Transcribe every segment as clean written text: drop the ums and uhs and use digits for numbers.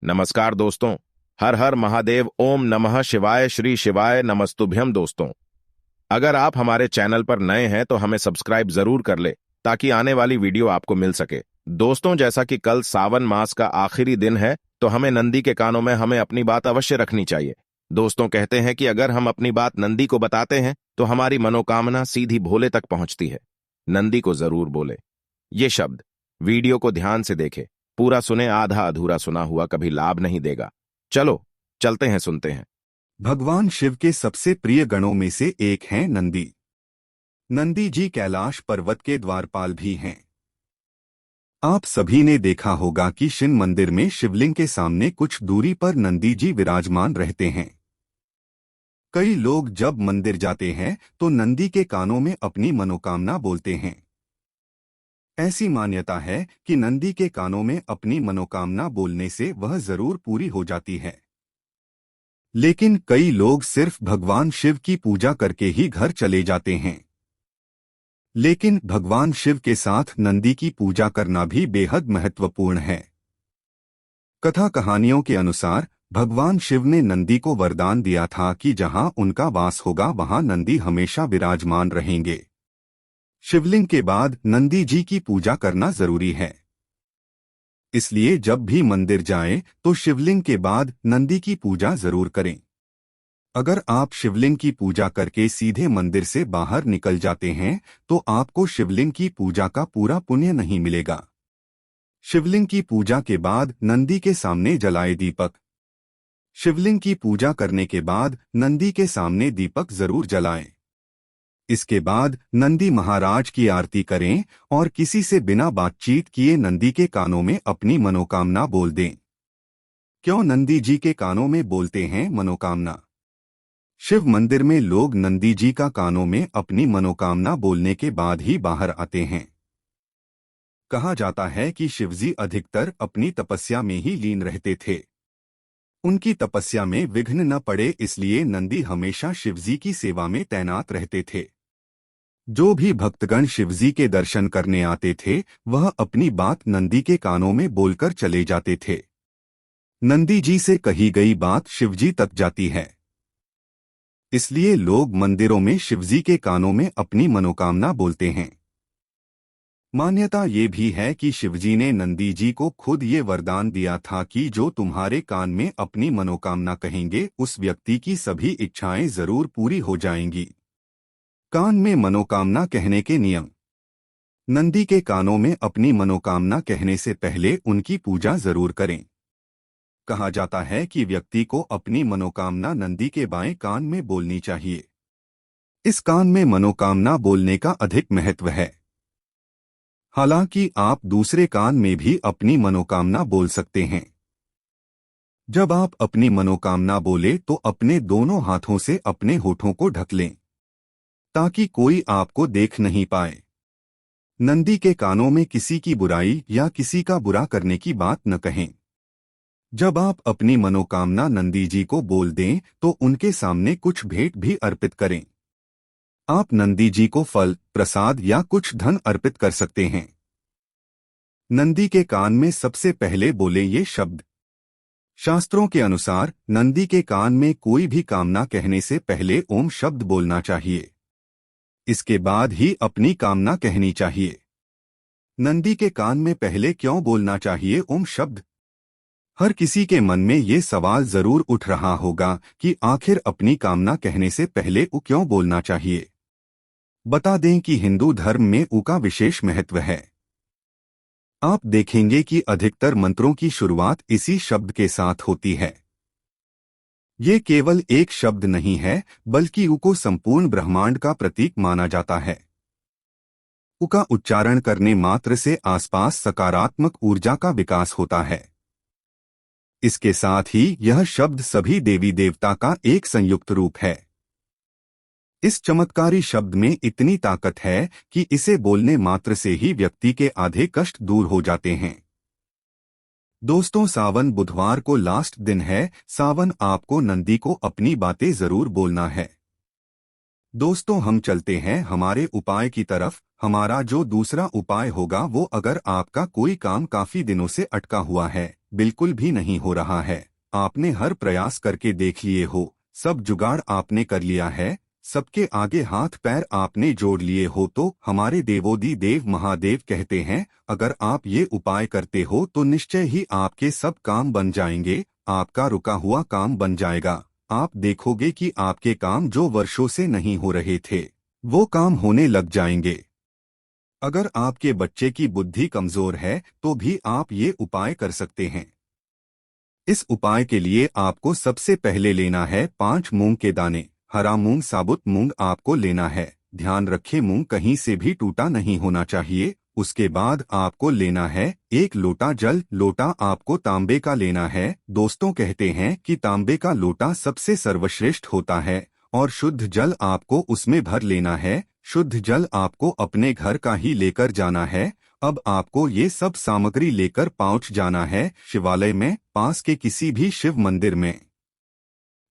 नमस्कार दोस्तों। हर हर महादेव। ओम नमः शिवाय। श्री शिवाय नमस्तुभ्यम। दोस्तों, अगर आप हमारे चैनल पर नए हैं तो हमें सब्सक्राइब जरूर कर ले ताकि आने वाली वीडियो आपको मिल सके। दोस्तों, जैसा कि कल सावन मास का आखिरी दिन है तो हमें नंदी के कानों में हमें अपनी बात अवश्य रखनी चाहिए। दोस्तों, कहते हैं कि अगर हम अपनी बात नंदी को बताते हैं तो हमारी मनोकामना सीधी भोले तक पहुंचती है। नंदी को जरूर बोले ये शब्द। वीडियो को ध्यान से देखे, पूरा सुने। आधा अधूरा सुना हुआ कभी लाभ नहीं देगा। चलो चलते हैं, सुनते हैं। भगवान शिव के सबसे प्रिय गणों में से एक हैं नंदी। नंदी जी कैलाश पर्वत के द्वारपाल भी हैं। आप सभी ने देखा होगा कि शिव मंदिर में शिवलिंग के सामने कुछ दूरी पर नंदी जी विराजमान रहते हैं। कई लोग जब मंदिर जाते हैं तो नंदी के कानों में अपनी मनोकामना बोलते हैं। ऐसी मान्यता है कि नंदी के कानों में अपनी मनोकामना बोलने से वह जरूर पूरी हो जाती है। लेकिन कई लोग सिर्फ भगवान शिव की पूजा करके ही घर चले जाते हैं। लेकिन भगवान शिव के साथ नंदी की पूजा करना भी बेहद महत्वपूर्ण है। कथा कहानियों के अनुसार भगवान शिव ने नंदी को वरदान दिया था कि जहां उनका वास होगा वहां नंदी हमेशा विराजमान रहेंगे। शिवलिंग के बाद नंदी जी की पूजा करना जरूरी है। इसलिए जब भी मंदिर जाएं तो शिवलिंग के बाद नंदी की पूजा जरूर करें। अगर आप शिवलिंग की पूजा करके सीधे मंदिर से बाहर निकल जाते हैं तो आपको शिवलिंग की पूजा का पूरा पुण्य नहीं मिलेगा। शिवलिंग की पूजा के बाद नंदी के सामने जलाए दीपक। शिवलिंग की पूजा करने के बाद नंदी के सामने दीपक जरूर जलाएं। इसके बाद नंदी महाराज की आरती करें और किसी से बिना बातचीत किए नंदी के कानों में अपनी मनोकामना बोल दें। क्यों नंदी जी के कानों में बोलते हैं मनोकामना? शिव मंदिर में लोग नंदी जी का कानों में अपनी मनोकामना बोलने के बाद ही बाहर आते हैं। कहा जाता है कि शिवजी अधिकतर अपनी तपस्या में ही लीन रहते थे। उनकी तपस्या में विघ्न न पड़े इसलिए नंदी हमेशा शिवजी की सेवा में तैनात रहते थे। जो भी भक्तगण शिवजी के दर्शन करने आते थे वह अपनी बात नंदी के कानों में बोलकर चले जाते थे। नंदी जी से कही गई बात शिवजी तक जाती है। इसलिए लोग मंदिरों में शिवजी के कानों में अपनी मनोकामना बोलते हैं। मान्यता ये भी है कि शिवजी ने नंदी जी को खुद ये वरदान दिया था कि जो तुम्हारे कान में अपनी मनोकामना कहेंगे उस व्यक्ति की सभी इच्छाएं जरूर पूरी हो जाएंगी। कान में मनोकामना कहने के नियम। नंदी के कानों में अपनी मनोकामना कहने से पहले उनकी पूजा जरूर करें। कहा जाता है कि व्यक्ति को अपनी मनोकामना नंदी के बाएं कान में बोलनी चाहिए। इस कान में मनोकामना बोलने का अधिक महत्व है। हालांकि आप दूसरे कान में भी अपनी मनोकामना बोल सकते हैं। जब आप अपनी मनोकामना बोले तो अपने दोनों हाथों से अपने होठों को ढक लें ताकि कोई आपको देख नहीं पाए। नंदी के कानों में किसी की बुराई या किसी का बुरा करने की बात न कहें। जब आप अपनी मनोकामना नंदी जी को बोल दें तो उनके सामने कुछ भेंट भी अर्पित करें। आप नंदी जी को फल, प्रसाद या कुछ धन अर्पित कर सकते हैं। नंदी के कान में सबसे पहले बोले ये शब्द। शास्त्रों के अनुसार नंदी के कान में कोई भी कामना कहने से पहले ओम शब्द बोलना चाहिए। इसके बाद ही अपनी कामना कहनी चाहिए। नंदी के कान में पहले क्यों बोलना चाहिए ओम शब्द? हर किसी के मन में ये सवाल जरूर उठ रहा होगा कि आखिर अपनी कामना कहने से पहले उ क्यों बोलना चाहिए। बता दें कि हिंदू धर्म में उ का विशेष महत्व है। आप देखेंगे कि अधिकतर मंत्रों की शुरुआत इसी शब्द के साथ होती है। ये केवल एक शब्द नहीं है बल्कि उ को संपूर्ण ब्रह्मांड का प्रतीक माना जाता है। उ का उच्चारण करने मात्र से आसपास सकारात्मक ऊर्जा का विकास होता है। इसके साथ ही यह शब्द सभी देवी देवता का एक संयुक्त रूप है। इस चमत्कारी शब्द में इतनी ताकत है कि इसे बोलने मात्र से ही व्यक्ति के आधे कष्ट दूर हो जाते हैं। दोस्तों, सावन बुधवार को लास्ट दिन है। सावन आपको नंदी को अपनी बातें जरूर बोलना है। दोस्तों हम चलते हैं हमारे उपाय की तरफ। हमारा जो दूसरा उपाय होगा वो, अगर आपका कोई काम काफी दिनों से अटका हुआ है, बिल्कुल भी नहीं हो रहा है, आपने हर प्रयास करके देख लिए हो, सब जुगाड़ आपने कर लिया है, सबके आगे हाथ पैर आपने जोड़ लिए हो, तो हमारे देवोदी देव महादेव कहते हैं अगर आप ये उपाय करते हो तो निश्चय ही आपके सब काम बन जाएंगे, आपका रुका हुआ काम बन जाएगा। आप देखोगे कि आपके काम जो वर्षों से नहीं हो रहे थे वो काम होने लग जाएंगे। अगर आपके बच्चे की बुद्धि कमजोर है तो भी आप ये उपाय कर सकते हैं। इस उपाय के लिए आपको सबसे पहले लेना है 5 मूंग के दाने। हरा मूंग, साबुत मूंग आपको लेना है। ध्यान रखें मूंग कहीं से भी टूटा नहीं होना चाहिए। उसके बाद आपको लेना है 1 लोटा जल। लोटा आपको तांबे का लेना है। दोस्तों कहते हैं कि तांबे का लोटा सबसे सर्वश्रेष्ठ होता है और शुद्ध जल आपको उसमें भर लेना है। शुद्ध जल आपको अपने घर का ही लेकर जाना है। अब आपको ये सब सामग्री लेकर पहुंच जाना है शिवालय में, पास के किसी भी शिव मंदिर में।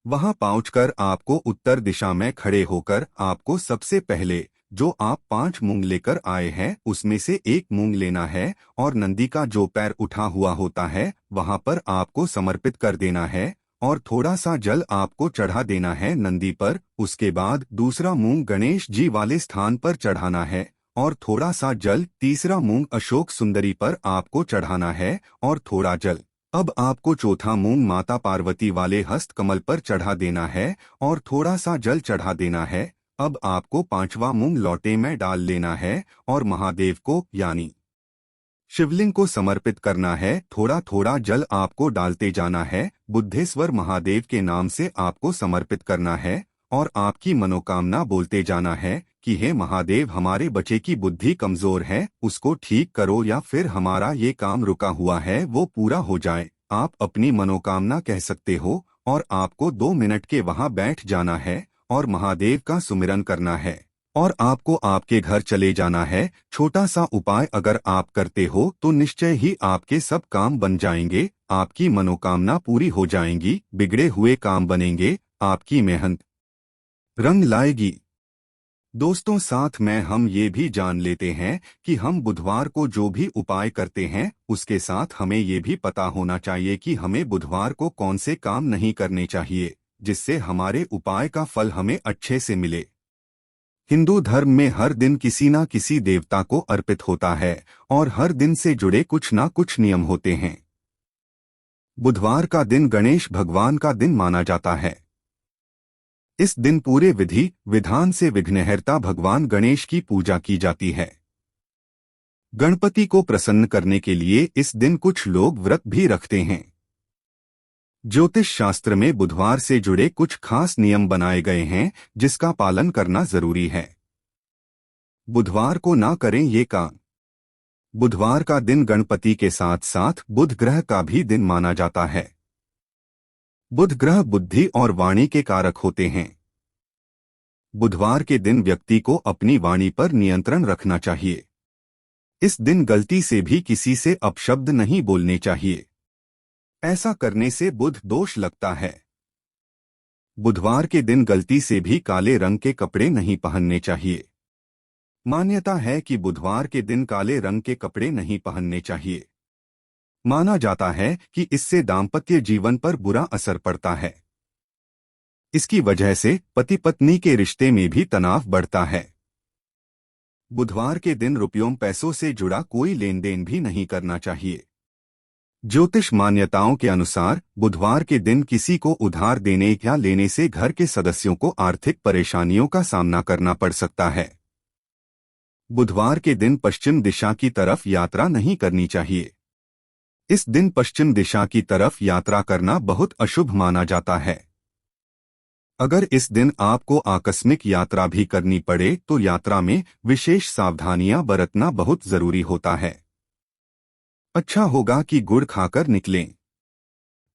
वहां पहुंचकर आपको उत्तर दिशा में खड़े होकर आपको सबसे पहले जो आप 5 मूंग लेकर आए हैं उसमें से 1 मूंग लेना है और नंदी का जो पैर उठा हुआ होता है वहां पर आपको समर्पित कर देना है और थोड़ा सा जल आपको चढ़ा देना है नंदी पर। उसके बाद दूसरा मूंग गणेश जी वाले स्थान पर चढ़ाना है और थोड़ा सा जल तीसरा मूंग अशोक सुंदरी पर आपको चढ़ाना है और थोड़ा जल अब आपको चौथा मूंग माता पार्वती वाले हस्त कमल पर चढ़ा देना है और थोड़ा सा जल चढ़ा देना है। अब आपको 5वां मूंग लोटे में डाल लेना है और महादेव को यानी शिवलिंग को समर्पित करना है। थोड़ा थोड़ा जल आपको डालते जाना है। बुद्धेश्वर महादेव के नाम से आपको समर्पित करना है और आपकी मनोकामना बोलते जाना है कि हे महादेव, हमारे बच्चे की बुद्धि कमजोर है, उसको ठीक करो या फिर हमारा ये काम रुका हुआ है वो पूरा हो जाए। आप अपनी मनोकामना कह सकते हो और आपको 2 मिनट के वहां बैठ जाना है और महादेव का सुमिरन करना है और आपको आपके घर चले जाना है। छोटा सा उपाय अगर आप करते हो तो निश्चय ही आपके सब काम बन जाएंगे, आपकी मनोकामना पूरी हो जाएंगी, बिगड़े हुए काम बनेंगे, आपकी मेहनत रंग लाएगी। दोस्तों साथ में हम ये भी जान लेते हैं कि हम बुधवार को जो भी उपाय करते हैं उसके साथ हमें ये भी पता होना चाहिए कि हमें बुधवार को कौन से काम नहीं करने चाहिए जिससे हमारे उपाय का फल हमें अच्छे से मिले। हिंदू धर्म में हर दिन किसी ना किसी देवता को अर्पित होता है और हर दिन से जुड़े कुछ ना कुछ नियम होते हैं। बुधवार का दिन गणेश भगवान का दिन माना जाता है। इस दिन पूरे विधि विधान से विघ्नहर्ता भगवान गणेश की पूजा की जाती है। गणपति को प्रसन्न करने के लिए इस दिन कुछ लोग व्रत भी रखते हैं। ज्योतिष शास्त्र में बुधवार से जुड़े कुछ खास नियम बनाए गए हैं जिसका पालन करना जरूरी है। बुधवार को ना करें ये काम। बुधवार का दिन गणपति के साथ साथ बुध ग्रह का भी दिन माना जाता है। बुध ग्रह बुद्धि और वाणी के कारक होते हैं। बुधवार के दिन व्यक्ति को अपनी वाणी पर नियंत्रण रखना चाहिए। इस दिन गलती से भी किसी से अपशब्द नहीं बोलने चाहिए, ऐसा करने से बुध दोष लगता है। बुधवार के दिन गलती से भी काले रंग के कपड़े नहीं पहनने चाहिए। मान्यता है कि बुधवार के दिन काले रंग के कपड़े नहीं पहनने चाहिए। माना जाता है कि इससे दाम्पत्य जीवन पर बुरा असर पड़ता है। इसकी वजह से पति पत्नी के रिश्ते में भी तनाव बढ़ता है। बुधवार के दिन रुपयों पैसों से जुड़ा कोई लेन देन भी नहीं करना चाहिए। ज्योतिष मान्यताओं के अनुसार बुधवार के दिन किसी को उधार देने या लेने से घर के सदस्यों को आर्थिक परेशानियों का सामना करना पड़ सकता है। बुधवार के दिन पश्चिम दिशा की तरफ यात्रा नहीं करनी चाहिए। इस दिन पश्चिम दिशा की तरफ यात्रा करना बहुत अशुभ माना जाता है। अगर इस दिन आपको आकस्मिक यात्रा भी करनी पड़े तो यात्रा में विशेष सावधानियां बरतना बहुत जरूरी होता है। अच्छा होगा कि गुड़ खाकर निकलें।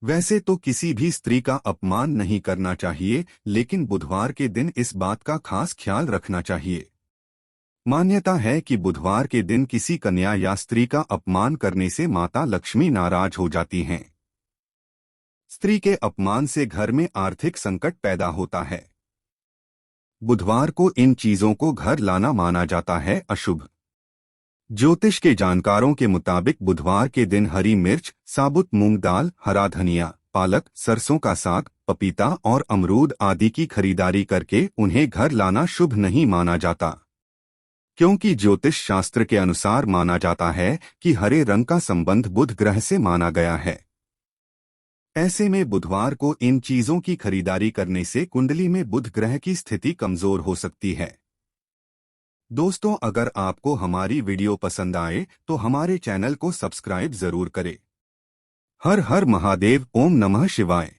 वैसे तो किसी भी स्त्री का अपमान नहीं करना चाहिए, लेकिन बुधवार के दिन इस बात का खास ख्याल रखना चाहिए। मान्यता है कि बुधवार के दिन किसी कन्या या स्त्री का अपमान करने से माता लक्ष्मी नाराज हो जाती हैं। स्त्री के अपमान से घर में आर्थिक संकट पैदा होता है। बुधवार को इन चीजों को घर लाना माना जाता है अशुभ। ज्योतिष के जानकारों के मुताबिक बुधवार के दिन हरी मिर्च, साबुत मूंग दाल, हरा धनिया, पालक, सरसों का साग, पपीता और अमरूद आदि की खरीदारी करके उन्हें घर लाना शुभ नहीं माना जाता, क्योंकि ज्योतिष शास्त्र के अनुसार माना जाता है कि हरे रंग का संबंध बुध ग्रह से माना गया है। ऐसे में बुधवार को इन चीजों की खरीदारी करने से कुंडली में बुध ग्रह की स्थिति कमजोर हो सकती है। दोस्तों, अगर आपको हमारी वीडियो पसंद आए तो हमारे चैनल को सब्सक्राइब जरूर करें। हर हर महादेव, ओम नमः शिवाय।